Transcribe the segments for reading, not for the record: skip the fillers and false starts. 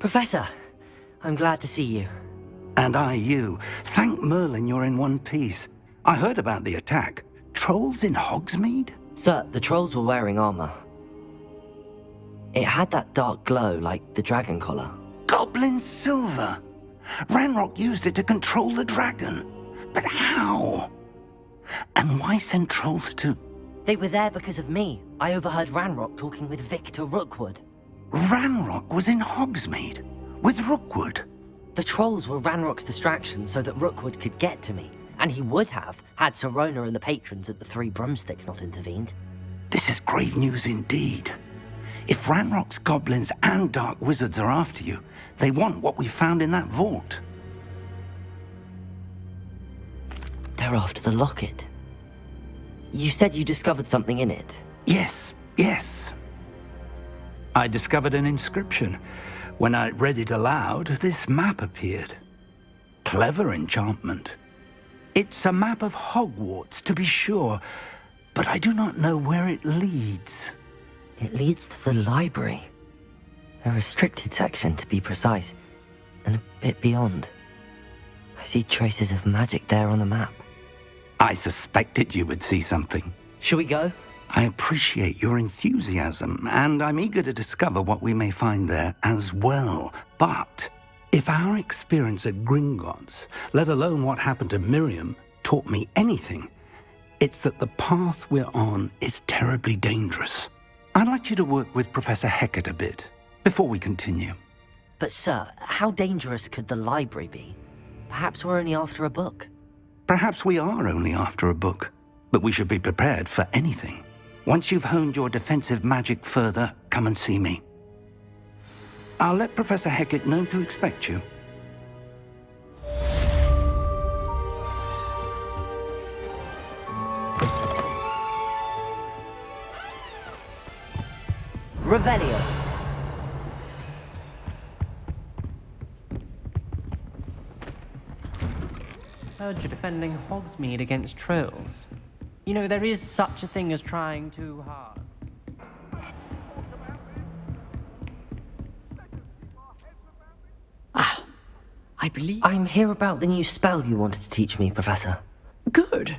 Professor, I'm glad to see you. And I you. Thank Merlin you're in one piece. I heard about the attack. Trolls in Hogsmeade? Sir, the trolls were wearing armor. It had that dark glow like the dragon collar. Goblin silver! Ranrock used it to control the dragon. But how? And why send trolls to... They were there because of me. I overheard Ranrock talking with Victor Rookwood. Ranrock was in Hogsmeade? With Rookwood? The trolls were Ranrock's distraction so that Rookwood could get to me. And he would have, had Sirona and the patrons at the Three Broomsticks not intervened. This is grave news indeed. If Ranrock's goblins and dark wizards are after you, they want what we found in that vault. They're after the locket. You said you discovered something in it. Yes. I discovered an inscription. When I read it aloud, this map appeared. Clever enchantment. It's a map of Hogwarts, to be sure, but I do not know where it leads. It leads to the library. A restricted section, to be precise, and a bit beyond. I see traces of magic there on the map. I suspected you would see something. Shall we go? I appreciate your enthusiasm, and I'm eager to discover what we may find there as well. But if our experience at Gringotts, let alone what happened to Miriam, taught me anything, it's that the path we're on is terribly dangerous. I'd like you to work with Professor Hecat a bit, before we continue. But sir, how dangerous could the library be? Perhaps we're only after a book. Perhaps we are only after a book, but we should be prepared for anything. Once you've honed your defensive magic further, come and see me. I'll let Professor Hecat know to expect you. Revelio. Heard you're defending Hogsmeade against trolls. You know, there is such a thing as trying too hard. I believe... I'm here about the new spell you wanted to teach me, Professor. Good.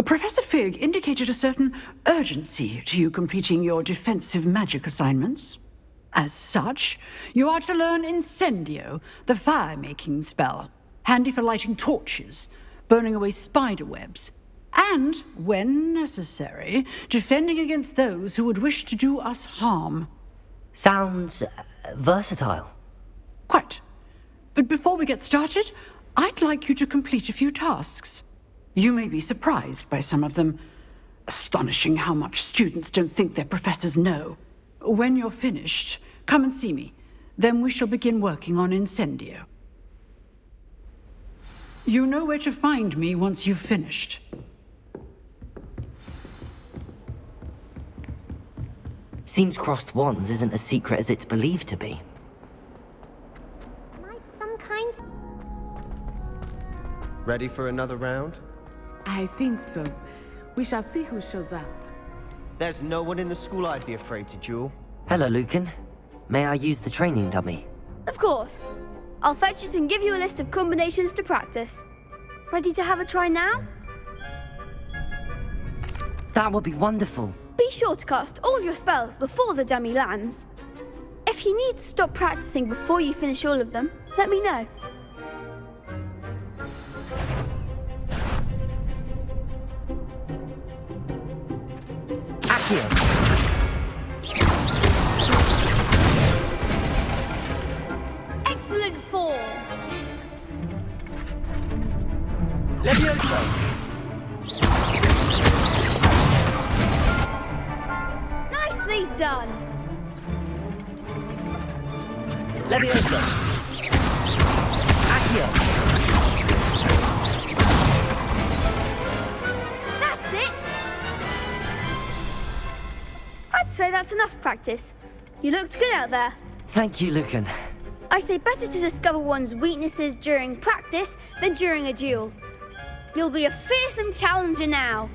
Professor Fig indicated a certain urgency to you completing your defensive magic assignments. As such, you are to learn Incendio, the fire-making spell, handy for lighting torches, burning away spider webs, and, when necessary, defending against those who would wish to do us harm. Sounds versatile. Quite. But before we get started, I'd like you to complete a few tasks. You may be surprised by some of them. Astonishing how much students don't think their professors know. When you're finished, come and see me. Then we shall begin working on Incendio. You know where to find me once you've finished. Seems crossed wands isn't as secret as it's believed to be. Some kinds... Ready for another round? I think so. We shall see who shows up. There's no one in the school I'd be afraid to duel. Hello, Lucan. May I use the training dummy? Of course. I'll fetch it and give you a list of combinations to practice. Ready to have a try now? That would be wonderful. Be sure to cast all your spells before the dummy lands. If you need to stop practicing before you finish all of them, let me know. Accio. Excellent form. Levioso. Nicely done. Levioso. Accio. That's it. I'd say that's enough practice. You looked good out there. Thank you, Lucan. I say better to discover one's weaknesses during practice than during a duel. You'll be a fearsome challenger now.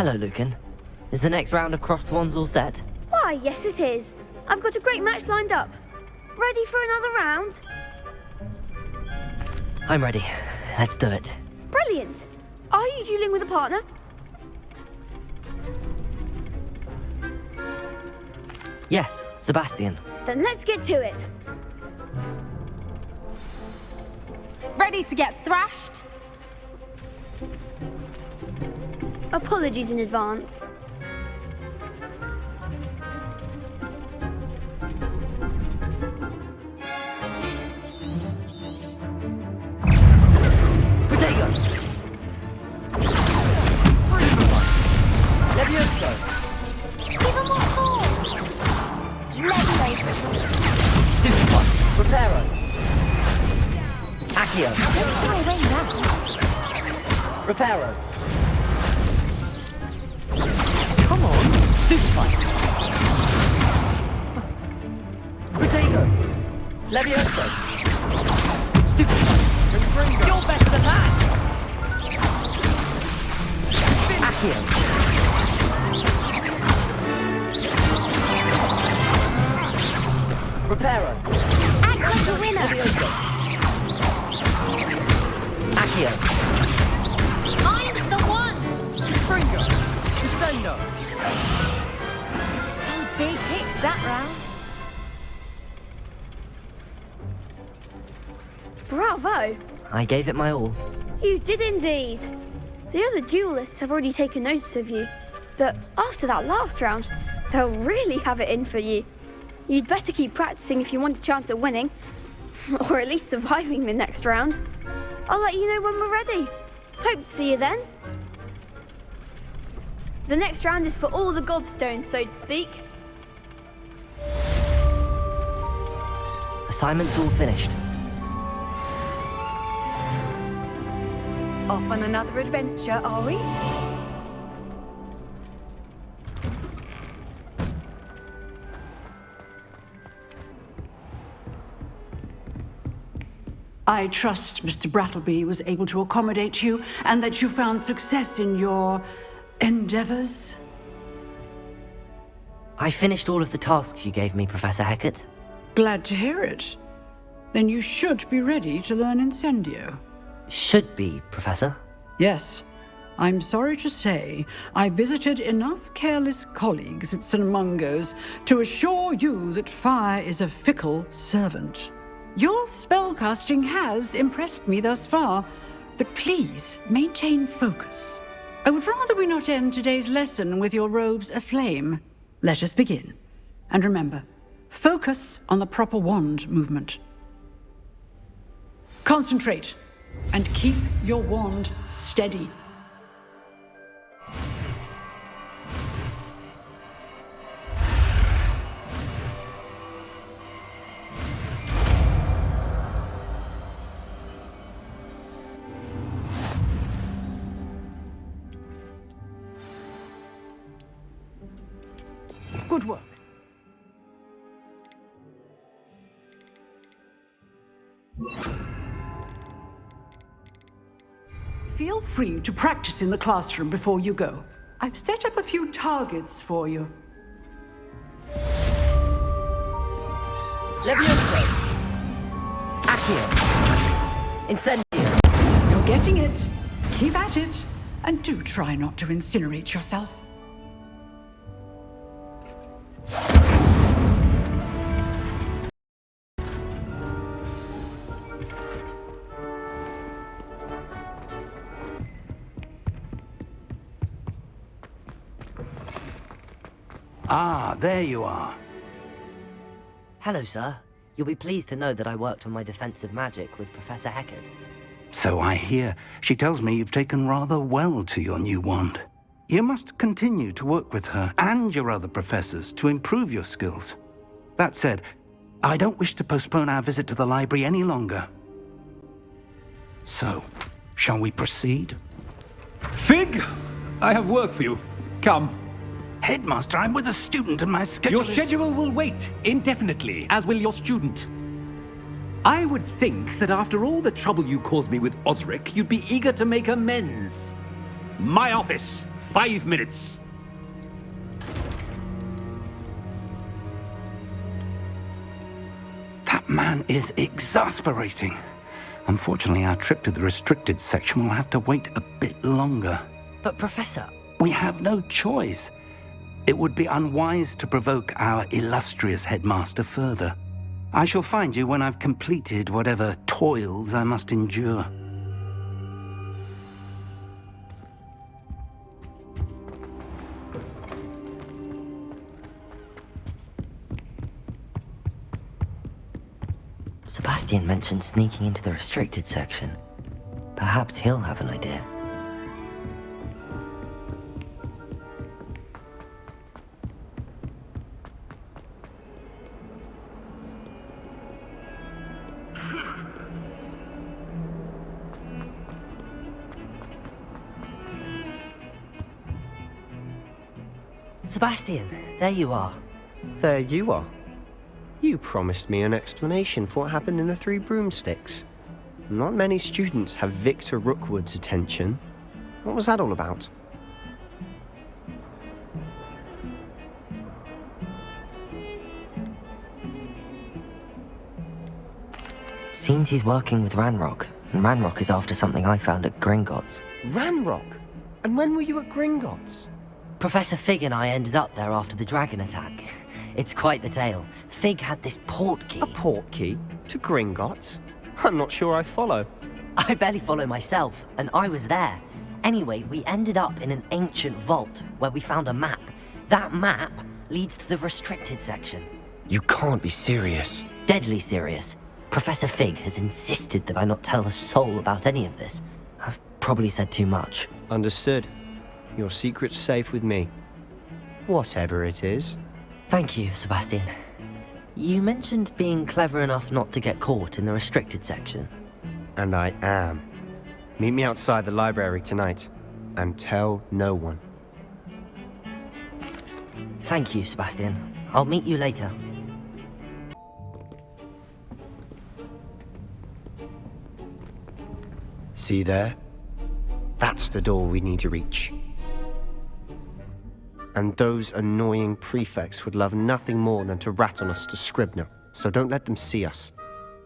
Hello, Lucan. Is the next round of Crossed Wands all set? Why, yes it is. I've got a great match lined up. Ready for another round? I'm ready. Let's do it. Brilliant. Are you dueling with a partner? Yes, Sebastian. Then let's get to it. Ready to get thrashed? Apologies in advance. Protego! Levioso! Give him more force! Levioso! Stupefy! Preparo! Accio! Shy away now. Reparo! Come on! Stupefy! Protego! Levioso! Stupefy! You're better than that! Accio! Reparo! Act like a winner! Levioso! Accio! I'm the one! Fringo! Descendo! Some big hits that round. Bravo! I gave it my all. You did indeed. The other duelists have already taken notice of you, but after that last round, they'll really have it in for you. You'd better keep practicing if you want a chance at winning, or at least surviving the next round. I'll let you know when we're ready. Hope to see you then. The next round is for all the gobstones, so to speak. Assignment's all finished. Off on another adventure, are we? I trust Mr. Brattleby was able to accommodate you and that you found success in your endeavors. I finished all of the tasks you gave me, Professor Hecat. Glad to hear it. Then you should be ready to learn Incendio. Should be, Professor. Yes. I'm sorry to say, I visited enough careless colleagues at St. Mungo's to assure you that fire is a fickle servant. Your spellcasting has impressed me thus far, but please maintain focus. I would rather we not end today's lesson with your robes aflame. Let us begin. And remember, focus on the proper wand movement. Concentrate, and keep your wand steady. Good work. Feel free to practice in the classroom before you go. I've set up a few targets for you. Levioso! Accio! Incendio! You're getting it. Keep at it. And do try not to incinerate yourself. Ah, there you are. Hello, sir. You'll be pleased to know that I worked on my defensive magic with Professor Hecat. So I hear. She tells me you've taken rather well to your new wand. You must continue to work with her and your other professors to improve your skills. That said, I don't wish to postpone our visit to the library any longer. So, shall we proceed? Fig! I have work for you. Come. Headmaster, I'm with a student and my schedule Your schedule will wait indefinitely, as will your student. I would think that after all the trouble you caused me with Osric, you'd be eager to make amends. My office. 5 minutes. That man is exasperating. Unfortunately, our trip to the restricted section will have to wait a bit longer. But Professor... We have no choice. It would be unwise to provoke our illustrious headmaster further. I shall find you when I've completed whatever toils I must endure. Sebastian mentioned sneaking into the restricted section. Perhaps he'll have an idea. Sebastian, there you are. There you are. You promised me an explanation for what happened in the Three Broomsticks. Not many students have Victor Rookwood's attention. What was that all about? Seems he's working with Ranrock, and Ranrock is after something I found at Gringotts. Ranrock? And when were you at Gringotts? Professor Fig and I ended up there after the dragon attack. It's quite the tale. Fig had this portkey. A portkey? To Gringotts? I'm not sure I follow. I barely follow myself, and I was there. Anyway, we ended up in an ancient vault where we found a map. That map leads to the restricted section. You can't be serious. Deadly serious. Professor Fig has insisted that I not tell a soul about any of this. I've probably said too much. Understood. Your secret's safe with me. Whatever it is. Thank you, Sebastian. You mentioned being clever enough not to get caught in the restricted section. And I am. Meet me outside the library tonight, and tell no one. Thank you, Sebastian. I'll meet you later. See there? That's the door we need to reach. And those annoying prefects would love nothing more than to rat on us to Scribner, so don't let them see us.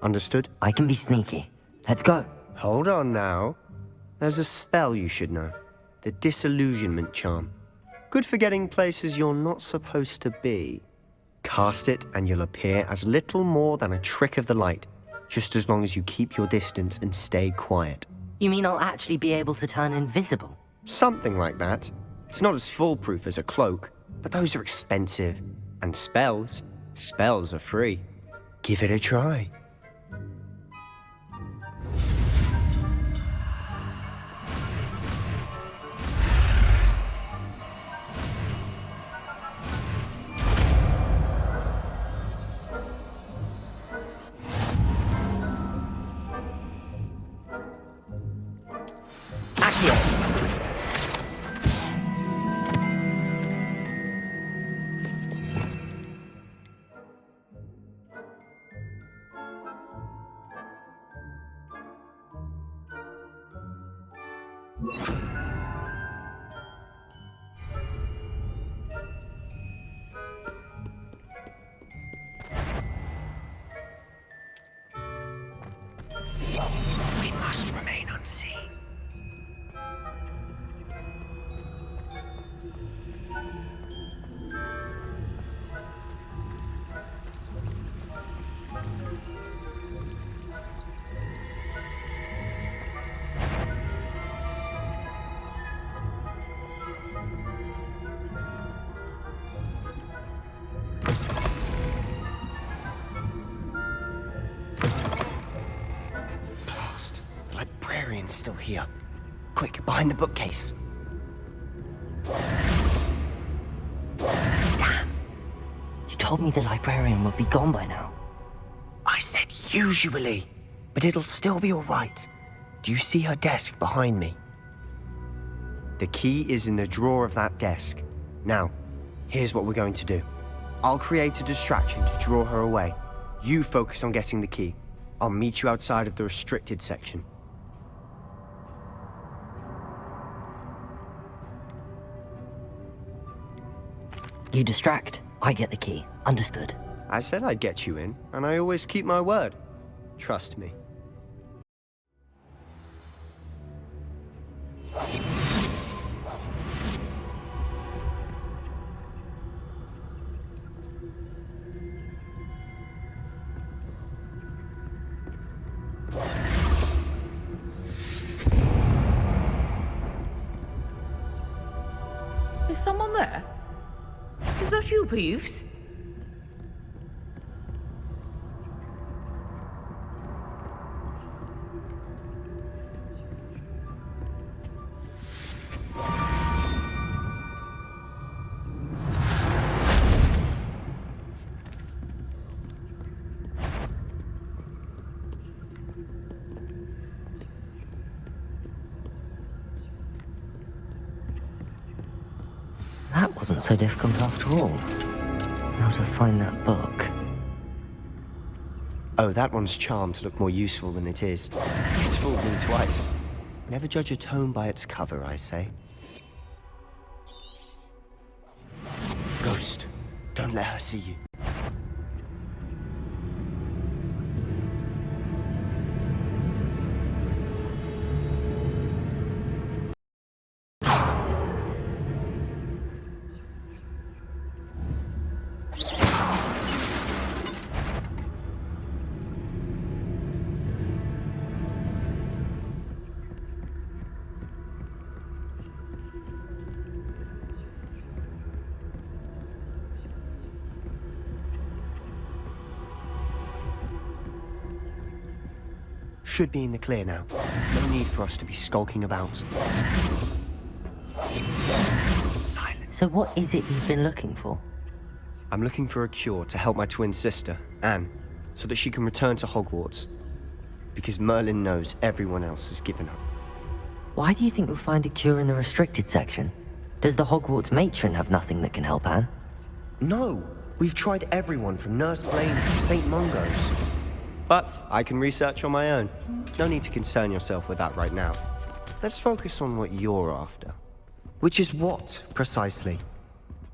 Understood? I can be sneaky. Let's go. Hold on now. There's a spell you should know. The Disillusionment Charm. Good for getting places you're not supposed to be. Cast it and you'll appear as little more than a trick of the light, just as long as you keep your distance and stay quiet. You mean I'll actually be able to turn invisible? Something like that. It's not as foolproof as a cloak, but those are expensive. And spells are free. Give it a try. We must remain unseen. The librarian's still here. Quick, behind the bookcase. Damn. You told me the librarian would be gone by now. I said usually, but it'll still be all right. Do you see her desk behind me? The key is in the drawer of that desk. Now, here's what we're going to do. I'll create a distraction to draw her away. You focus on getting the key. I'll meet you outside of the restricted section. You distract, I get the key. Understood. I said I'd get you in, and I always keep my word. Trust me. Is someone there? Is that you, Peeves? That wasn't so difficult after all. How to find that book. Oh, that one's charmed to look more useful than it is. It's fooled me twice. Never judge a tome by its cover, I say. Ghost, don't let her see you. Should be in the clear now. No need for us to be skulking about. Silence. So what is it you've been looking for? I'm looking for a cure to help my twin sister, Anne, so that she can return to Hogwarts. Because Merlin knows everyone else has given up. Why do you think we'll find a cure in the restricted section? Does the Hogwarts matron have nothing that can help Anne? No! We've tried everyone from Nurse Blaine to St. Mungo's. But I can research on my own. No need to concern yourself with that right now. Let's focus on what you're after. Which is what, precisely?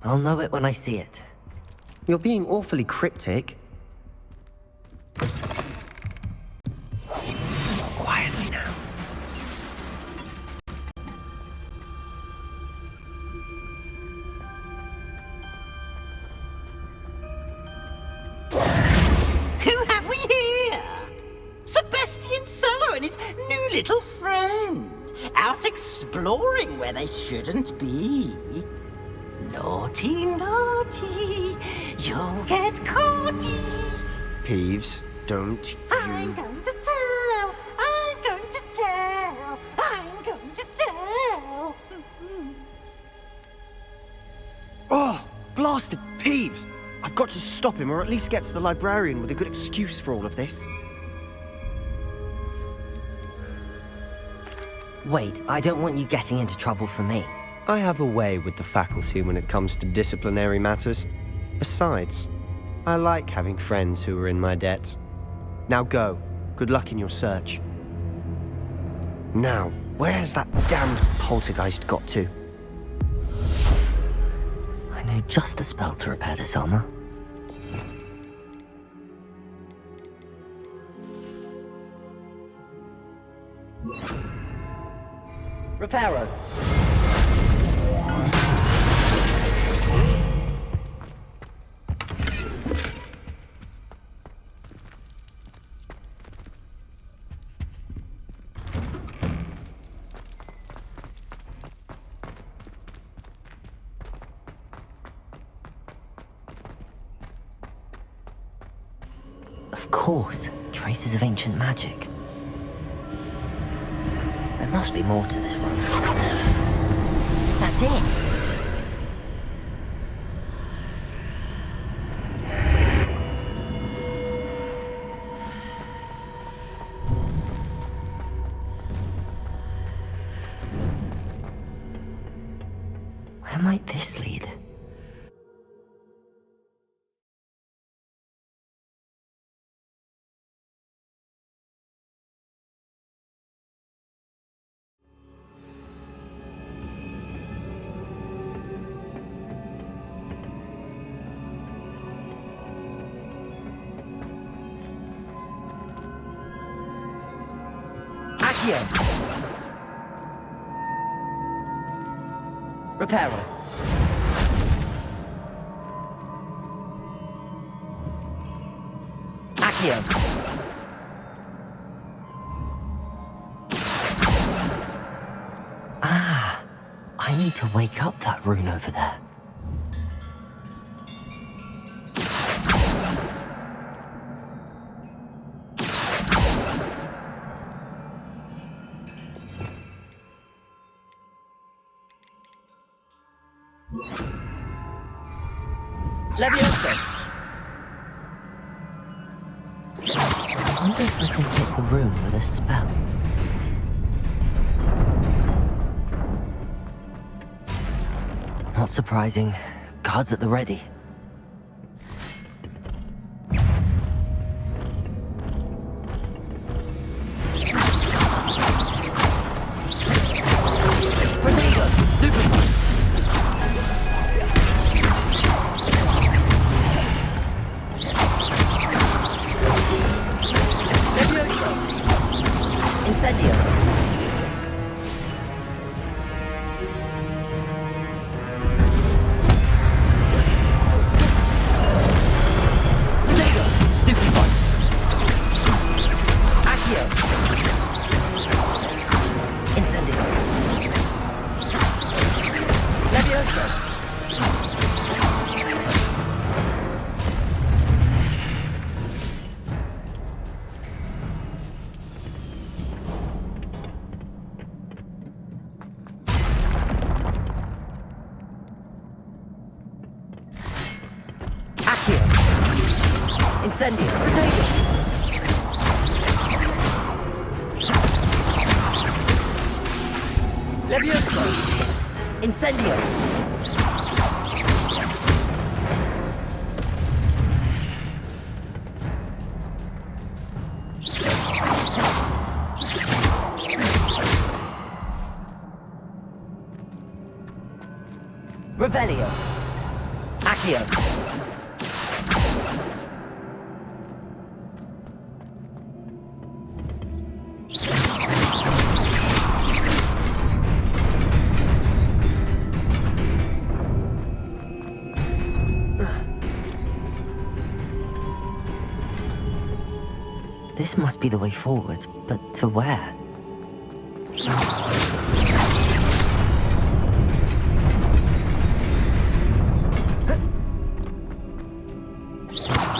I'll know it when I see it. You're being awfully cryptic. Quietly now. Who have we here? Sebastian Cello and his new little friend. Out exploring where they shouldn't be. Naughty, naughty, you'll get caughty. Peeves, don't I'm you... going to tell, I'm going to tell, I'm going to tell. Oh, blasted Peeves! I've got to stop him, or at least get to the librarian with a good excuse for all of this. Wait, I don't want you getting into trouble for me. I have a way with the faculty when it comes to disciplinary matters. Besides, I like having friends who are in my debt. Now go. Good luck in your search. Now, where's that damned poltergeist got to? I know just the spell to repair this armor. Reparo. Of course, traces of ancient magic. There must be more to this one. That's it! Where might this lead? Accio. Reparo. Accio. Ah, I need to wake up that rune over there. Leviosa. I wonder if I can hit the rune with a spell. Not surprising. Guards at the ready. Potato! Stupid one! Incendio. Potato! Stupid one! Accio. Incendio. Leviosa. Incendio. Potato. Leviosa. Incendio. Revelio. Accio. This must be the way forward, but to where?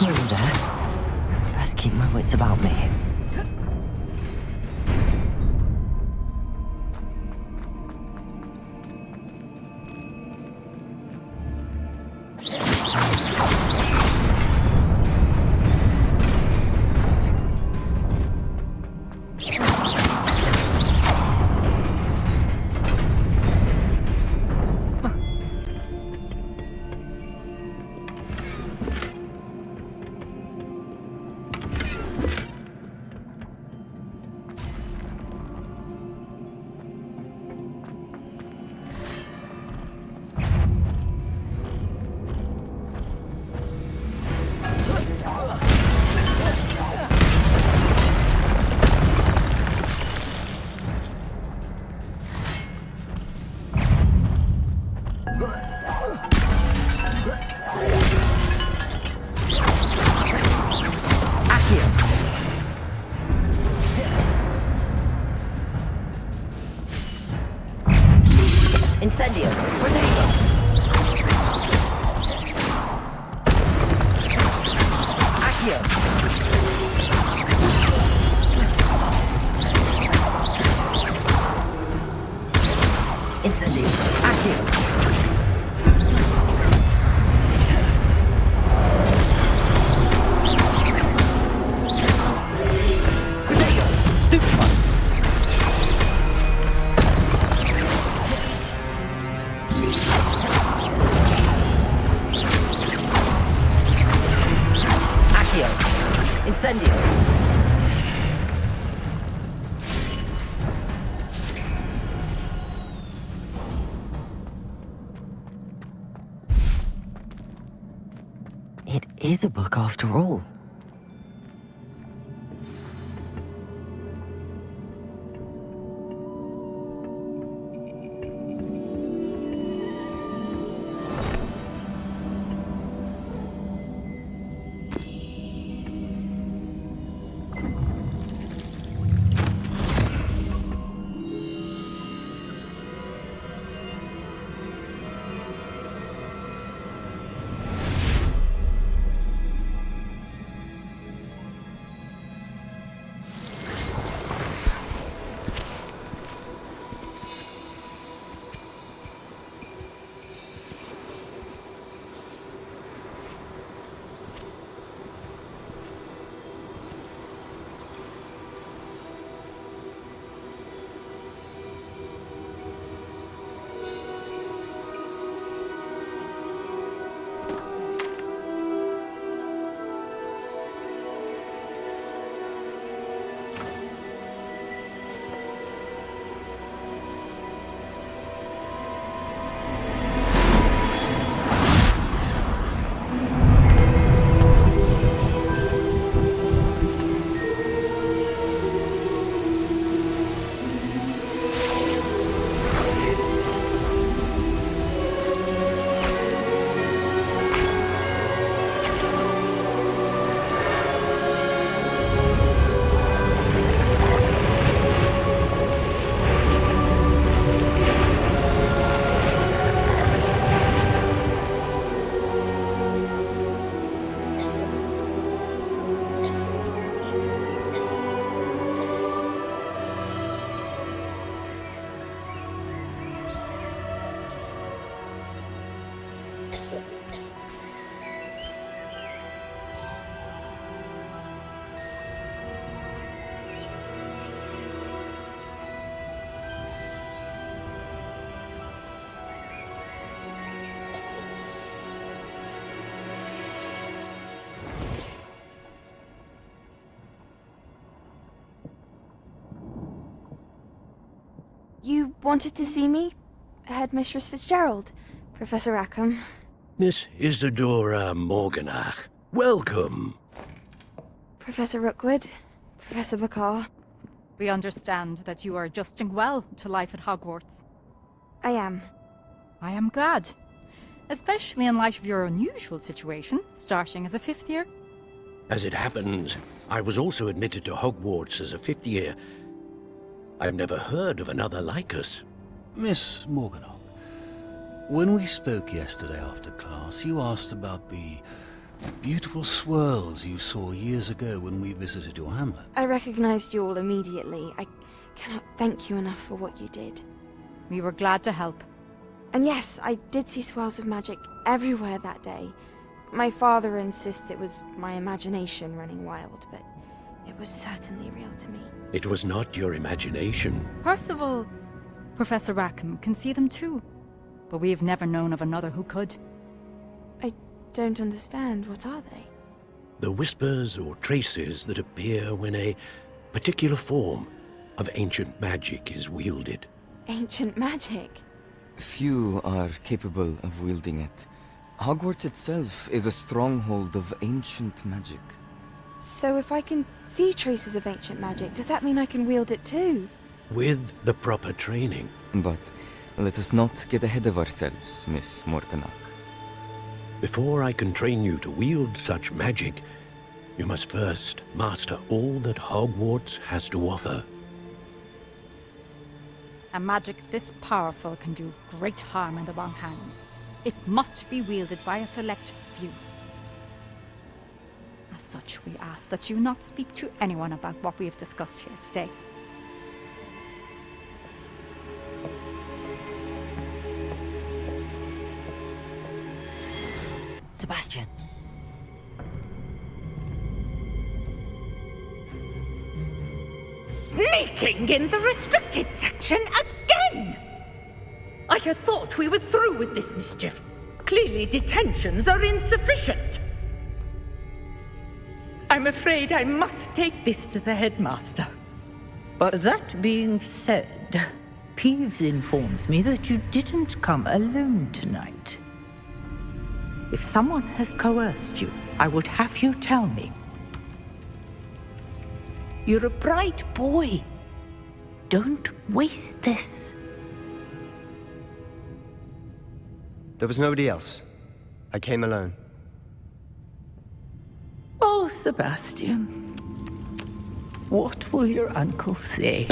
Nearly there. Best keep my wits about me. Incendio. Potato. Accio. Incendio. Accio. Potato. Stupid one. Incendio. It is a book after all. wanted to see me? Headmistress Fitzgerald, Professor Rackham. Miss Isadora Morganach, welcome. Professor Rookwood, Professor Bakar. We understand that you are adjusting well to life at Hogwarts. I am. I am glad. Especially in light of your unusual situation, starting as a 5th year. As it happens, I was also admitted to Hogwarts as a 5th year. I've never heard of another like us. Miss Morganach, when we spoke yesterday after class, you asked about the beautiful swirls you saw years ago when we visited your hamlet. I recognized you all immediately. I cannot thank you enough for what you did. We were glad to help. And yes, I did see swirls of magic everywhere that day. My father insists it was my imagination running wild, but it was certainly real to me. It was not your imagination. Percival, Professor Rackham can see them too. But we have never known of another who could. I don't understand. What are they? The whispers or traces that appear when a particular form of ancient magic is wielded. Ancient magic? Few are capable of wielding it. Hogwarts itself is a stronghold of ancient magic. So if I can see traces of ancient magic, does that mean I can wield it too? With the proper training. But let us not get ahead of ourselves, Miss Morganach. Before I can train you to wield such magic, you must first master all that Hogwarts has to offer. A magic this powerful can do great harm in the wrong hands. It must be wielded by a select few. As such, we ask that you not speak to anyone about what we have discussed here today. Sebastian. Sneaking in the restricted section again! I had thought we were through with this mischief. Clearly detentions are insufficient. I'm afraid I must take this to the headmaster. But that being said, Peeves informs me that you didn't come alone tonight. If someone has coerced you, I would have you tell me. You're a bright boy. Don't waste this. There was nobody else. I came alone. Oh, Sebastian. What will your uncle say?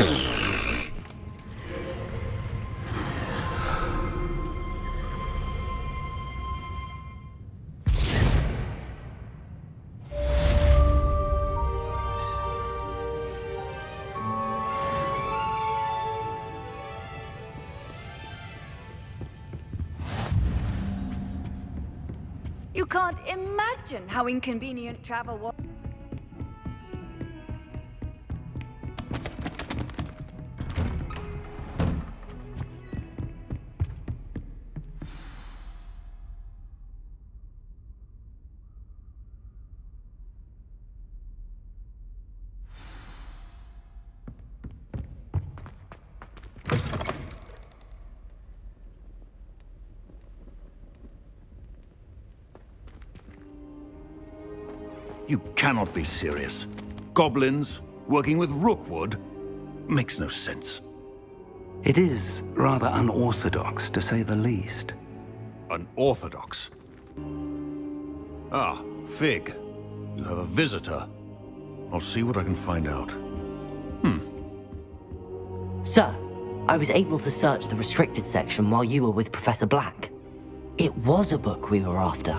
You can't imagine how inconvenient travel was. You cannot be serious. Goblins working with Rookwood? Makes no sense. It is rather unorthodox, to say the least. Unorthodox? Ah, Fig. You have a visitor. I'll see what I can find out. Sir, I was able to search the restricted section while you were with Professor Black. It was a book we were after.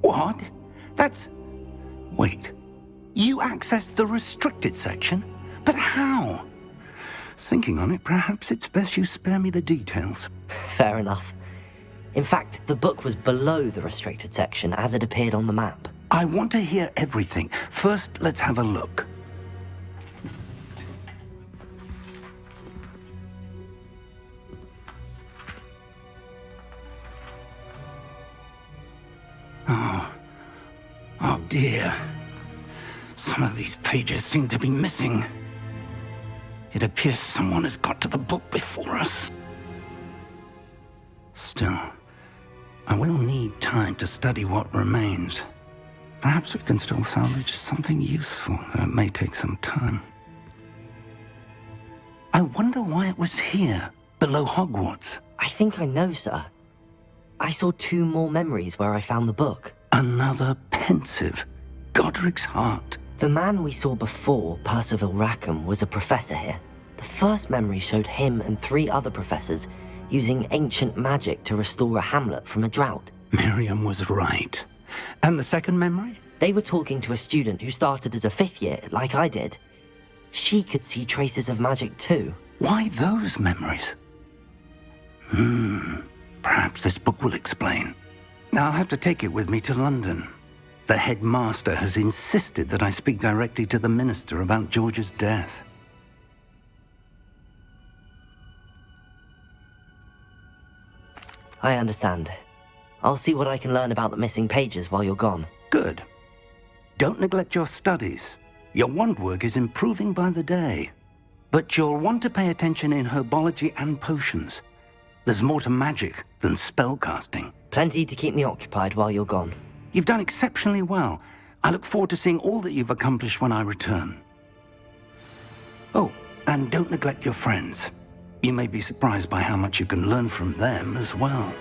What? That's... Wait. You accessed the restricted section? But how? Thinking on it, perhaps it's best you spare me the details. Fair enough. In fact, the book was below the restricted section as it appeared on the map. I want to hear everything. First, let's have a look. Oh dear. Some of these pages seem to be missing. It appears someone has got to the book before us. Still, I will need time to study what remains. Perhaps we can still salvage something useful, though it may take some time. I wonder why it was here, below Hogwarts. I think I know, sir. I saw 2 more memories where I found the book. Another pensive. Godric's heart. The man we saw before, Percival Rackham, was a professor here. The first memory showed him and 3 other professors using ancient magic to restore a hamlet from a drought. Miriam was right. And the second memory? They were talking to a student who started as a 5th year, like I did. She could see traces of magic too. Why those memories? Perhaps this book will explain. I'll have to take it with me to London. The headmaster has insisted that I speak directly to the minister about George's death. I understand. I'll see what I can learn about the missing pages while you're gone. Good. Don't neglect your studies. Your wand work is improving by the day. But you'll want to pay attention in herbology and potions. There's more to magic than spellcasting. Plenty to keep me occupied while you're gone. You've done exceptionally well. I look forward to seeing all that you've accomplished when I return. Oh, and don't neglect your friends. You may be surprised by how much you can learn from them as well.